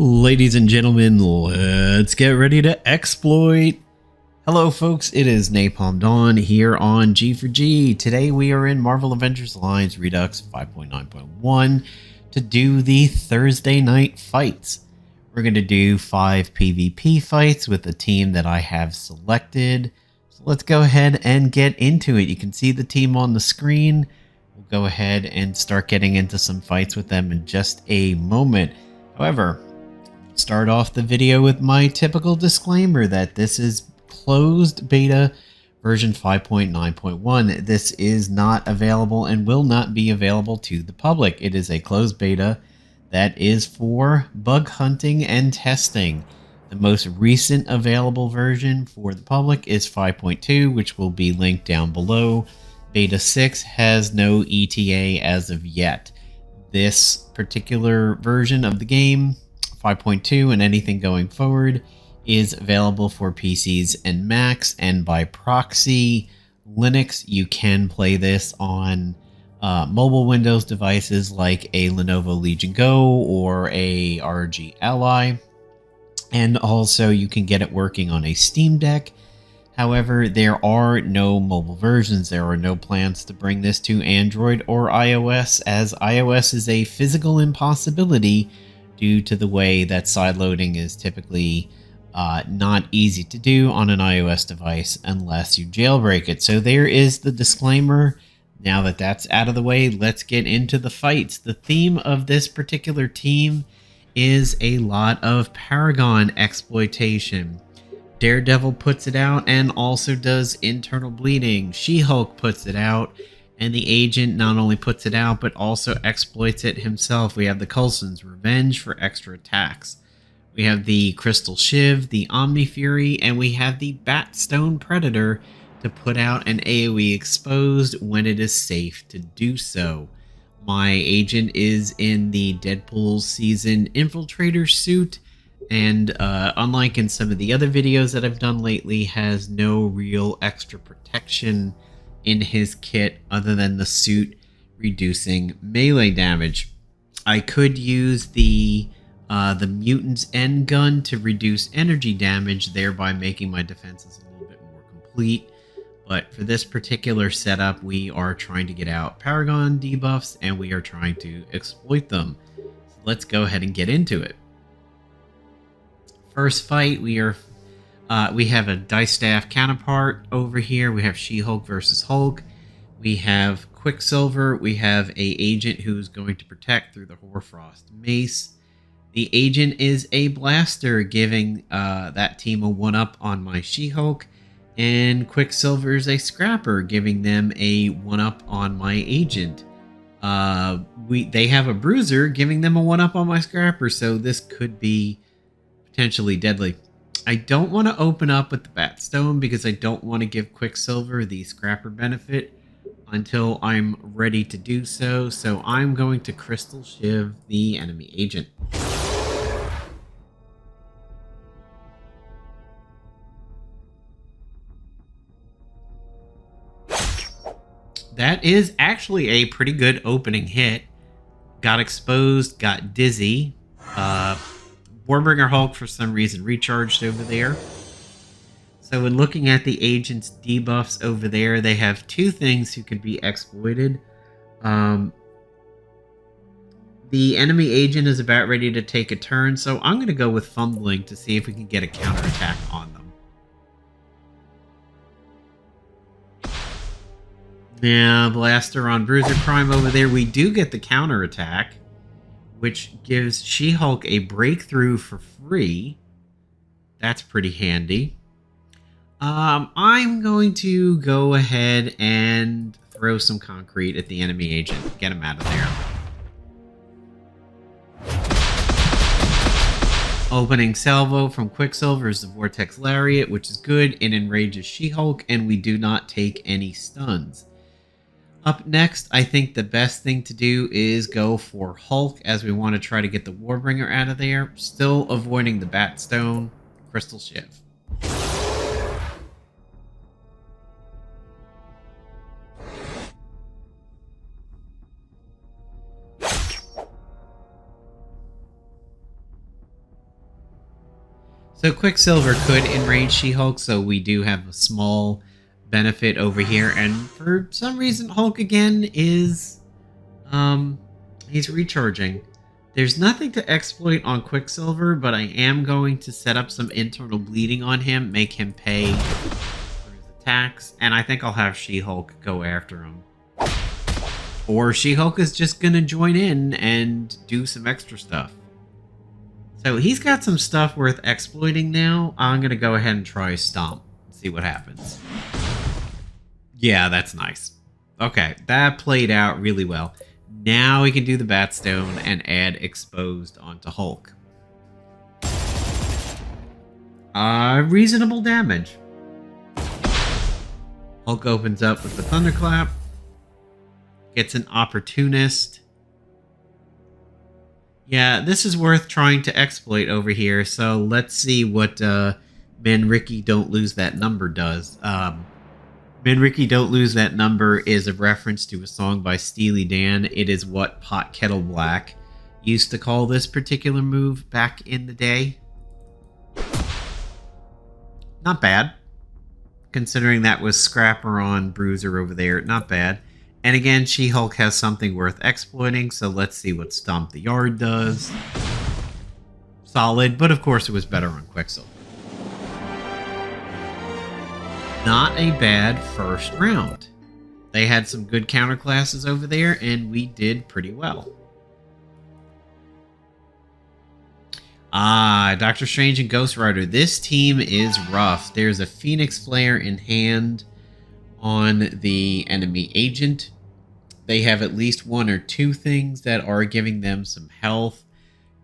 Ladies and gentlemen, let's get ready to exploit. Hello folks, it is Napalm Dawn here on G4G. Today we are in Marvel Avengers Alliance Redux 5.9.1 to do the Thursday night fights. We're going to do 5 PvP fights with the team that I have selected. So let's go ahead and get into it. You can see the team on the screen. We'll go ahead and start getting into some fights with them in just a moment. However, start off the video with my typical disclaimer that this is closed beta version 5.9.1. This is not available and will not be available to the public. It is a closed beta that is for bug hunting and testing. The most recent available version for the public is 5.2, which will be linked down below. Beta 6 has no ETA as of yet. This particular version of the game, 5.2 and anything going forward, is available for PCs and Macs, and by proxy Linux. You can play this on mobile Windows devices like a Lenovo Legion Go or a ROG Ally, and also you can get it working on a Steam Deck. However, there are no mobile versions. There are no plans to bring this to Android or iOS, as iOS is a physical impossibility due to the way that sideloading is typically not easy to do on an iOS device unless you jailbreak it. So there is the disclaimer. Now that that's out of the way, let's get into the fights. The theme of this particular team is a lot of paragon exploitation. Daredevil puts it out and also does internal bleeding. She-Hulk puts it out, and the agent not only puts it out, but also exploits it himself. We have the Coulson's Revenge for extra attacks. We have the Crystal Shiv, the Omni-Fury, and we have the Batstone Predator to put out an AoE exposed when it is safe to do so. My agent is in the Deadpool season infiltrator suit, and unlike in some of the other videos that I've done lately, has no real extra protection in his kit other than the suit reducing melee damage. I could use the mutant's end gun to reduce energy damage, thereby making my defenses a little bit more complete. But for this particular setup, we are trying to get out paragon debuffs and we are trying to exploit them. So let's go ahead and get into it. First fight, we have a dice staff counterpart over here. We have She-Hulk versus Hulk. We have Quicksilver. We have a agent who's going to protect through the Hoarfrost Mace. The agent is a blaster, giving that team a 1-up on my She-Hulk, and Quicksilver is a scrapper, giving them a 1-up on my agent. They have a bruiser, giving them a 1-up on my scrapper, so this could be potentially deadly. I don't want to open up with the Batstone because I don't want to give Quicksilver the scrapper benefit until I'm ready to do so. So I'm going to Crystal Shiv the enemy agent. That is actually a pretty good opening hit. Got exposed, got dizzy. Warbringer Hulk, for some reason, recharged over there. So when looking at the agent's debuffs over there, they have 2 things who can be exploited. The enemy agent is about ready to take a turn, so I'm going to go with Fumbling to see if we can get a counterattack on them. Now, Blaster on Bruiser Prime over there, we do get the counterattack, which gives She-Hulk a breakthrough for free. That's pretty handy. I'm going to go ahead and throw some concrete at the enemy agent. Get him out of there. Opening salvo from Quicksilver is the Vortex Lariat, which is good. It enrages She-Hulk, and we do not take any stuns. Up next, I think the best thing to do is go for Hulk, as we want to try to get the Warbringer out of there, still avoiding the Batstone. Crystal Shiv. So Quicksilver could enrage She-Hulk, so we do have a small benefit over here. And for some reason, Hulk again is... he's recharging. There's nothing to exploit on Quicksilver, but I am going to set up some internal bleeding on him, make him pay for his attacks, and I think I'll have She-Hulk go after him. Or She-Hulk is just going to join in and do some extra stuff. So he's got some stuff worth exploiting now. I'm going to go ahead and try Stomp and see what happens. Yeah, that's nice. Okay, that played out really well. Now we can do the Batstone and add Exposed onto Hulk. Reasonable damage. Hulk opens up with the Thunderclap. Gets an Opportunist. Yeah, this is worth trying to exploit over here, so let's see what Man Ricky Don't Lose That Number does. Man Ricky Don't Lose That Number is a reference to a song by Steely Dan. It is what Pot Kettle Black used to call this particular move back in the day. Not bad, considering that was Scrapper on Bruiser over there. Not bad. And again, She-Hulk has something worth exploiting, so let's see what Stomp the Yard does. Solid, but of course it was better on Quicksilver. Not a bad first round. They had some good counter classes over there, and we did pretty well. Doctor Strange and Ghost Rider. This team is rough. There's a Phoenix Flare in hand on the enemy agent. They have at least one or two things that are giving them some health.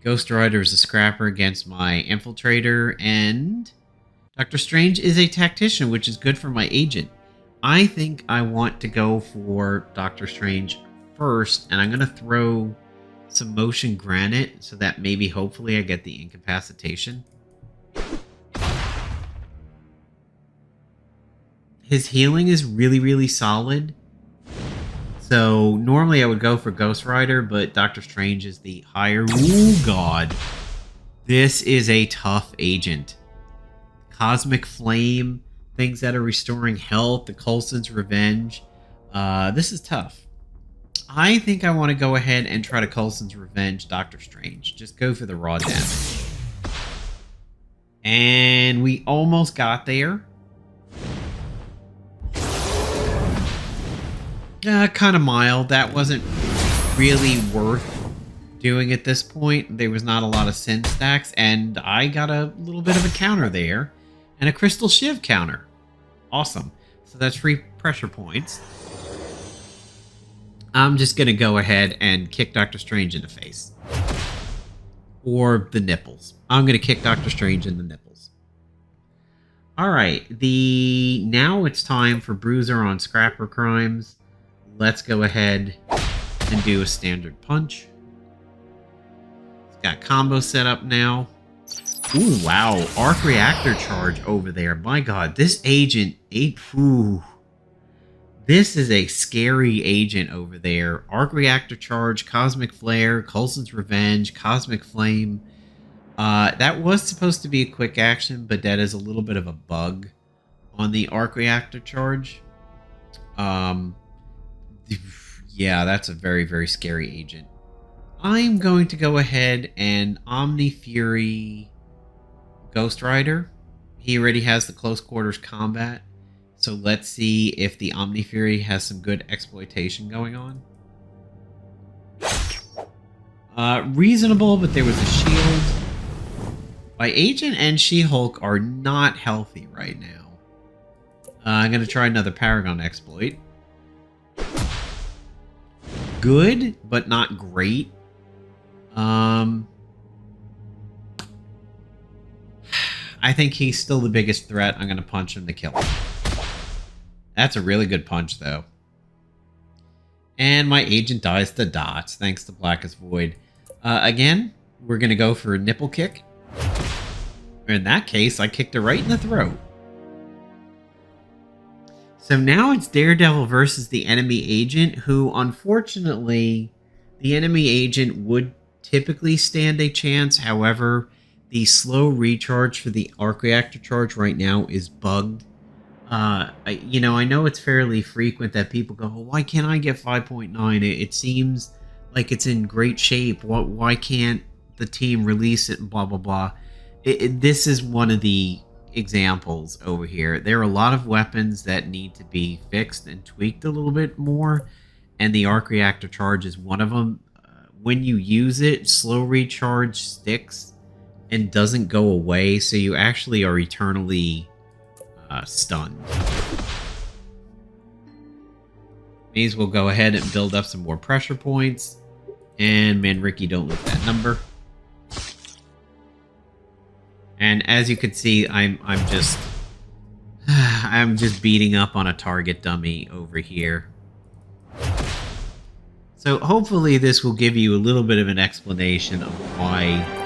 Ghost Rider is a scrapper against my Infiltrator, and Doctor Strange is a tactician, which is good for my agent. I think I want to go for Doctor Strange first, and I'm going to throw some Motion Granite so that maybe, hopefully, I get the incapacitation. His healing is really, really solid. So normally I would go for Ghost Rider, but Doctor Strange is the higher... Ooh, God. This is a tough agent. Cosmic Flame, things that are restoring health, the Coulson's Revenge. This is tough. I think I want to go ahead and try to Coulson's Revenge Doctor Strange. Just go for the raw damage. And we almost got there. Kind of mild. That wasn't really worth doing at this point. There was not a lot of sin stacks, and I got a little bit of a counter there. And a Crystal Shiv counter. Awesome. So that's 3 pressure points. I'm just going to go ahead and kick Doctor Strange in the face. Or the nipples. I'm going to kick Doctor Strange in the nipples. Alright. Now it's time for Bruiser on Scrapper Crimes. Let's go ahead and do a standard punch. It's got combo set up now. Ooh, wow. Arc Reactor Charge over there. My God, this agent... Ooh. This is a scary agent over there. Arc Reactor Charge, Cosmic Flare, Coulson's Revenge, Cosmic Flame. That was supposed to be a quick action, but that is a little bit of a bug on the Arc Reactor Charge. Yeah, that's a very, very scary agent. I'm going to go ahead and Omni-Fury Ghost Rider. He already has the close quarters combat. So let's see if the Omni-Fury has some good exploitation going on. Reasonable, but there was a shield. My agent and She-Hulk are not healthy right now. I'm going to try another Paragon exploit. Good, but not great. I think he's still the biggest threat. I'm going to punch him to kill him. That's a really good punch, though. And my agent dies to dots, thanks to Blackest Void. Again, we're going to go for a nipple kick. In that case, I kicked her right in the throat. So now it's Daredevil versus the enemy agent, who, unfortunately, the enemy agent would typically stand a chance. However, The slow recharge for the arc reactor charge right now is bugged. I know it's fairly frequent that people go, well, why can't I get 5.9? It seems like it's in great shape. Why can't the team release it and blah, blah, blah. This is one of the examples over here. There are a lot of weapons that need to be fixed and tweaked a little bit more, and the arc reactor charge is one of them. When you use it, slow recharge sticks and doesn't go away, so you actually are eternally stunned. May as well go ahead and build up some more pressure points. And man, Ricky, don't lose that number. And as you can see, I'm just beating up on a target dummy over here. So hopefully this will give you a little bit of an explanation of why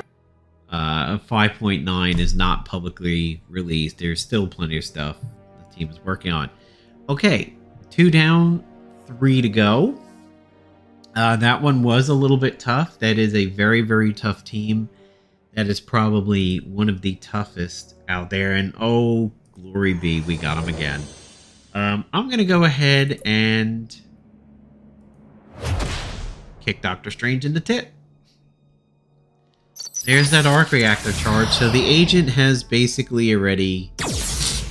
5.9 is not publicly released. There's still plenty of stuff the team is working on. Okay, 2 down, 3 to go. That one was a little bit tough. That is a very, very tough team. That is probably one of the toughest out there. And oh, glory be, we got him again. I'm going to go ahead and kick Doctor Strange in the tit. There's that arc reactor charge. So the agent has basically already...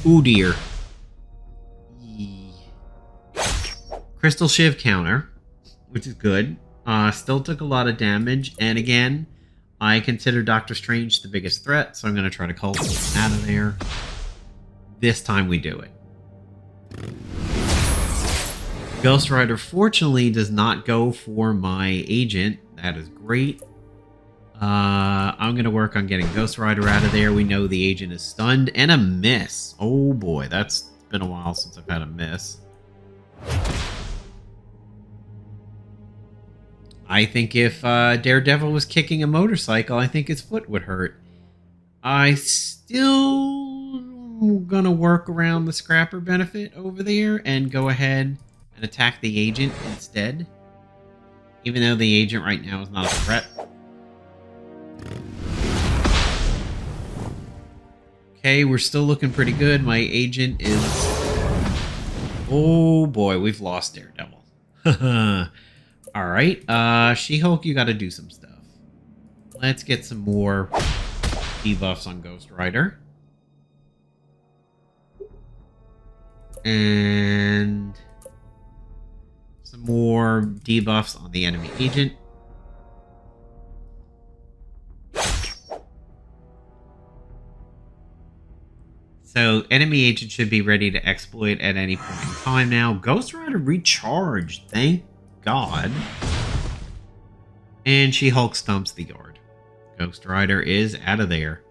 Ooh, dear. Crystal Shiv counter, which is good. Still took a lot of damage. And again, I consider Doctor Strange the biggest threat, so I'm going to try to call him out of there. This time we do it. Ghost Rider fortunately does not go for my agent. That is great. I'm going to work on getting Ghost Rider out of there. We know the agent is stunned. And a miss. Oh boy, that's been a while since I've had a miss. I think if Daredevil was kicking a motorcycle, I think his foot would hurt. I still gonna work around the scrapper benefit over there and go ahead and attack the agent instead. Even though the agent right now is not a threat. Okay, we're still looking pretty good. My agent is... Oh boy, we've lost Daredevil. Alright, She-Hulk, you gotta do some stuff. Let's get some more debuffs on Ghost Rider. And some more debuffs on the enemy agent. So, enemy agent should be ready to exploit at any point in time now. Ghost Rider recharged, thank God. And She-Hulk stumps the yard. Ghost Rider is out of there.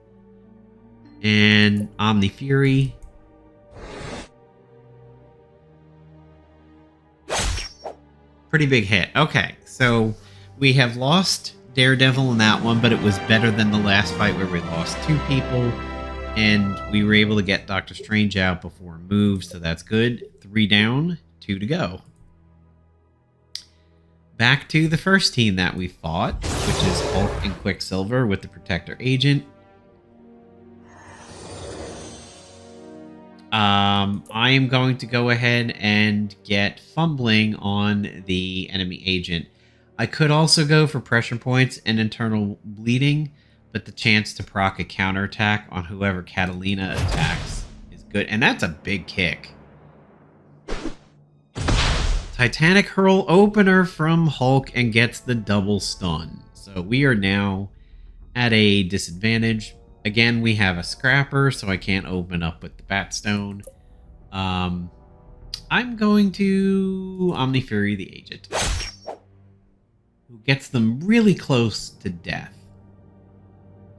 And Omni-Fury. Pretty big hit. Okay, so we have lost Daredevil in that one, but it was better than the last fight where we lost 2 people. And we were able to get Doctor Strange out before he moved, so that's good. 3 down, 2 to go. Back to the first team that we fought, which is Hulk and Quicksilver with the Protector Agent. I am going to go ahead and get Fumbling on the enemy agent. I could also go for pressure points and internal bleeding, but the chance to proc a counterattack on whoever Catalina attacks is good. And that's a big kick. Titanic Hurl opener from Hulk and gets the double stun. So we are now at a disadvantage. Again, we have a scrapper, so I can't open up with the Batstone. I'm going to Omni-Fury the agent, who gets them really close to death.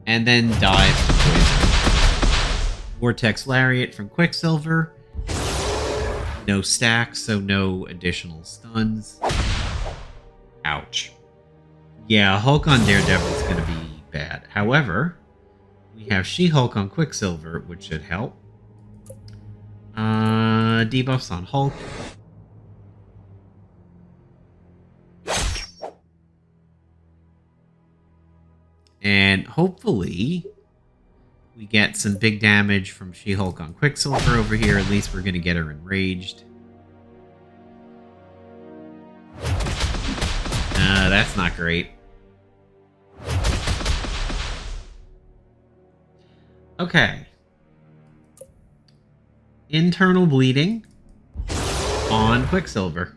And then dives to poison. Vortex Lariat from Quicksilver. No stacks, so no additional stuns. Ouch. Yeah, Hulk on Daredevil is going to be bad. However, we have She-Hulk on Quicksilver, which should help. Debuffs on Hulk. And hopefully We get some big damage from She-Hulk on Quicksilver over here. At least we're going to get her enraged. That's not great. Okay. Internal bleeding on Quicksilver.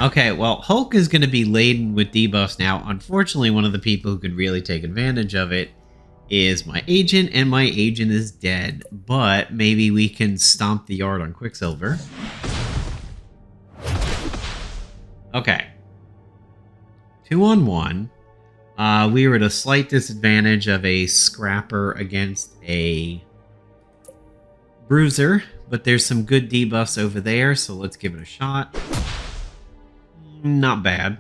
Okay, well, Hulk is going to be laden with debuffs now. Unfortunately, one of the people who could really take advantage of it is my agent, and my agent is dead. But maybe we can stomp the yard on Quicksilver. Okay. 2-on-1. We were at a slight disadvantage of a scrapper against a bruiser, but there's some good debuffs over there, so let's give it a shot. Not bad.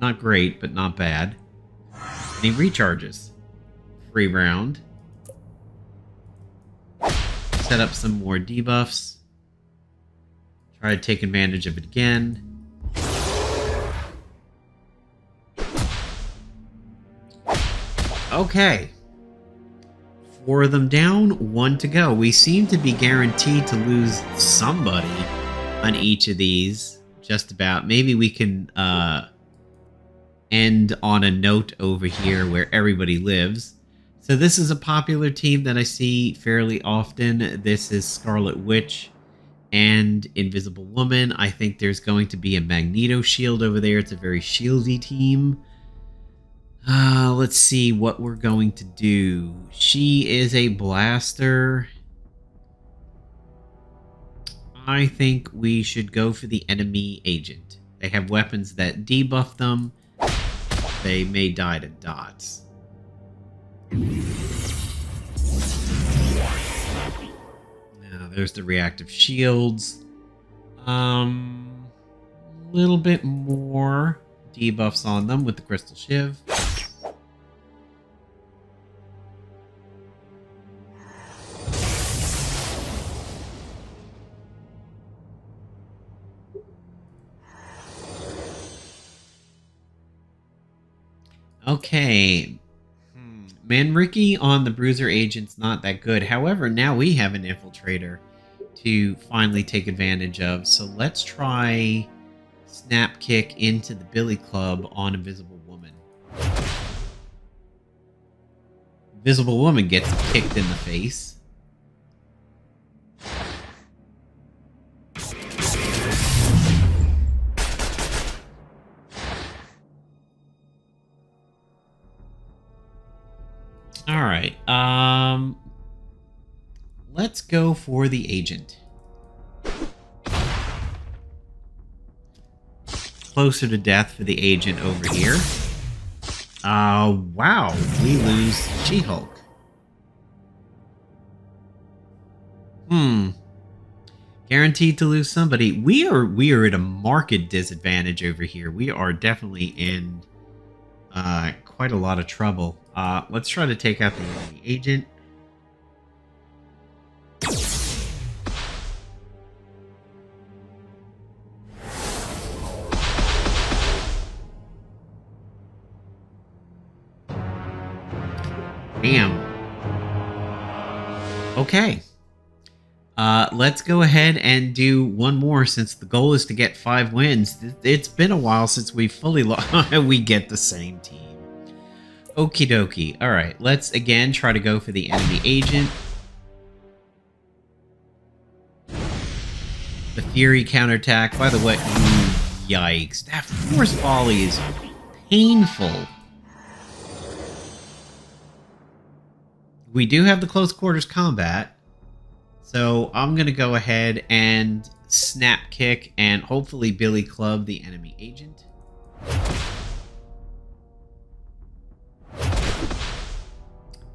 Not great, but not bad. And he recharges. Free round. Set up some more debuffs. Try to take advantage of it again. Okay. 4 of them down, 1 to go. We seem to be guaranteed to lose somebody on each of these. Just about. Maybe we can end on a note over here where everybody lives. So this is a popular team that I see fairly often. This is Scarlet Witch and Invisible Woman. I think there's going to be a Magneto shield over there. It's a very shieldy team. Let's see what we're going to do. She is a blaster. I think we should go for the enemy agent. They have weapons that debuff them. They may die to dots. Now, there's the reactive shields. Little bit more debuffs on them with the Crystal Shiv. Okay. Manrique on the Bruiser agent's not that good. However, now we have an infiltrator to finally take advantage of. So let's try Snap Kick into the Billy Club on Invisible Woman. Invisible Woman gets kicked in the face. Alright, let's go for the agent. Closer to death for the agent over here. Wow, we lose She-Hulk. Guaranteed to lose somebody. We are at a marked disadvantage over here. We are definitely in quite a lot of trouble. Let's try to take out the enemy agent. Damn. Okay. Let's go ahead and do one more since the goal is to get 5 wins. It's been a while since we fully we get the same team. Okie dokie. Alright, let's again try to go for the enemy agent. The Fury counterattack. By the way, yikes. That force volley is painful. We do have the close quarters combat. So I'm going to go ahead and Snap Kick and hopefully Billy Club the enemy agent.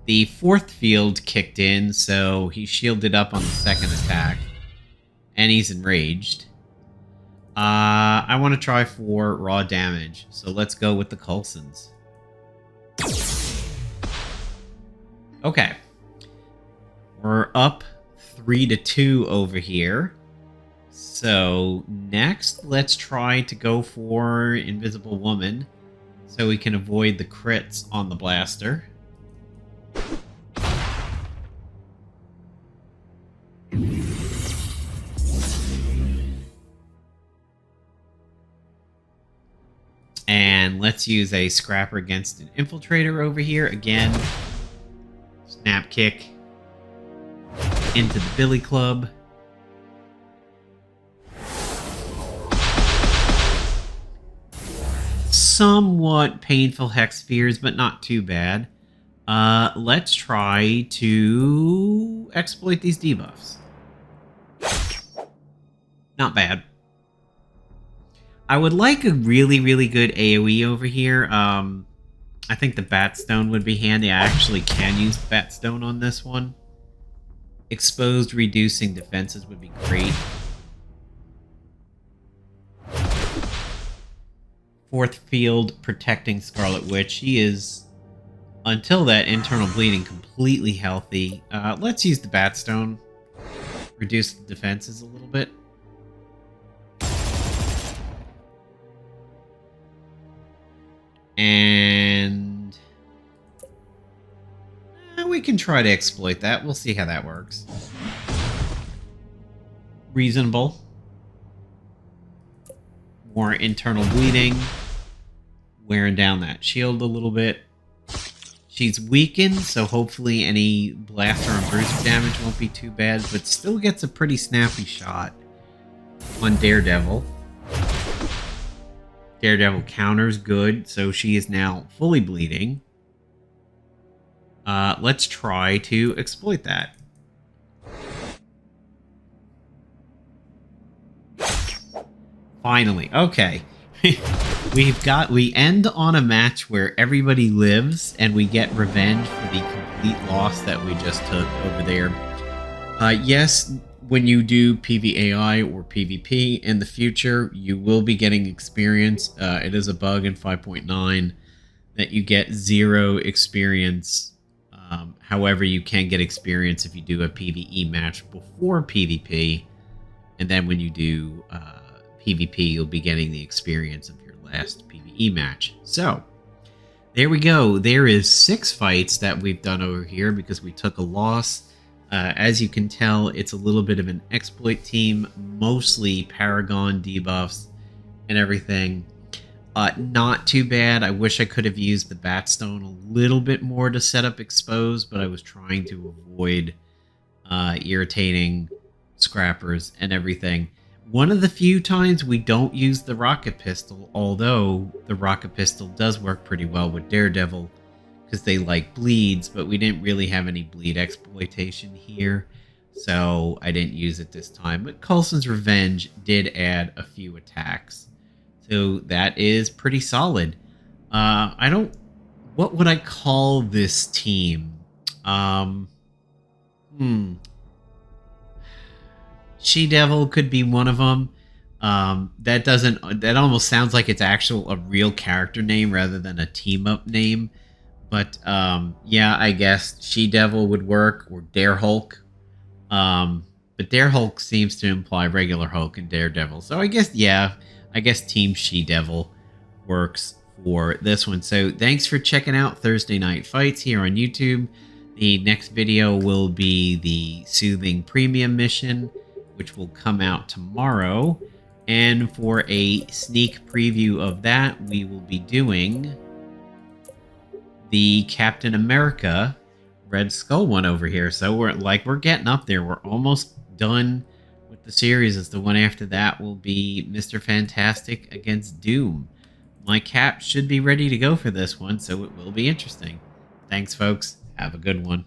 The 4th field kicked in, so he shielded up on the 2nd attack. And he's enraged. I want to try for raw damage, so let's go with the Coulsons. Okay. We're up 3-2 over here. So next, let's try to go for Invisible Woman so we can avoid the crits on the blaster. And let's use a Scrapper against an Infiltrator over here. Again, snap kick into the Billy Club. Somewhat painful Hex Spheres, but not too bad. Let's try to exploit these debuffs. Not bad. I would like a really, really good AoE over here. I think the Batstone would be handy. I actually can use Batstone on this one. Exposed reducing defenses would be great. Fourth field protecting Scarlet Witch. She is, until that internal bleeding, completely healthy. Let's use the Batstone. Reduce the defenses a little bit. And we can try to exploit that. We'll see how that works. Reasonable. More internal bleeding. Wearing down that shield a little bit. She's weakened, so hopefully any blaster and bruiser damage won't be too bad, but still gets a pretty snappy shot on Daredevil. Daredevil counters good, so she is now fully bleeding. Let's try to exploit that. Finally, okay. we end on a match where everybody lives, and we get revenge for the complete loss that we just took over there. Yes, when you do PvAI or PvP in the future, you will be getting experience. It is a bug in 5.9 that you get 0 experience. However, you can get experience if you do a PvE match before PvP. And then when you do PvP, you'll be getting the experience of your last PvE match. So, there we go. There is 6 fights that we've done over here because we took a loss. As you can tell, it's a little bit of an exploit team, mostly paragon debuffs and everything. Not too bad. I wish I could have used the Batstone a little bit more to set up exposed, but I was trying to avoid irritating scrappers and everything. One of the few times we don't use the rocket pistol, although the rocket pistol does work pretty well with Daredevil, because they like bleeds, but we didn't really have any bleed exploitation here, so I didn't use it this time. But Coulson's Revenge did add a few attacks, so that is pretty solid. What would I call this team? She-Devil could be one of them. That almost sounds like it's a real character name rather than a team-up name. But, yeah, I guess She-Devil would work, or Dare-Hulk. But Dare-Hulk seems to imply regular Hulk and Daredevil. So I guess, yeah, Team She-Devil works for this one. So thanks for checking out Thursday Night Fights here on YouTube. The next video will be the Soothing Premium mission, which will come out tomorrow. And for a sneak preview of that, we will be doing the Captain America Red Skull one over here. So we're getting up there. We're almost done with the series, as the one after that will be Mr. Fantastic against Doom. My cap should be ready to go for this one, so it will be interesting. Thanks, folks. Have a good one.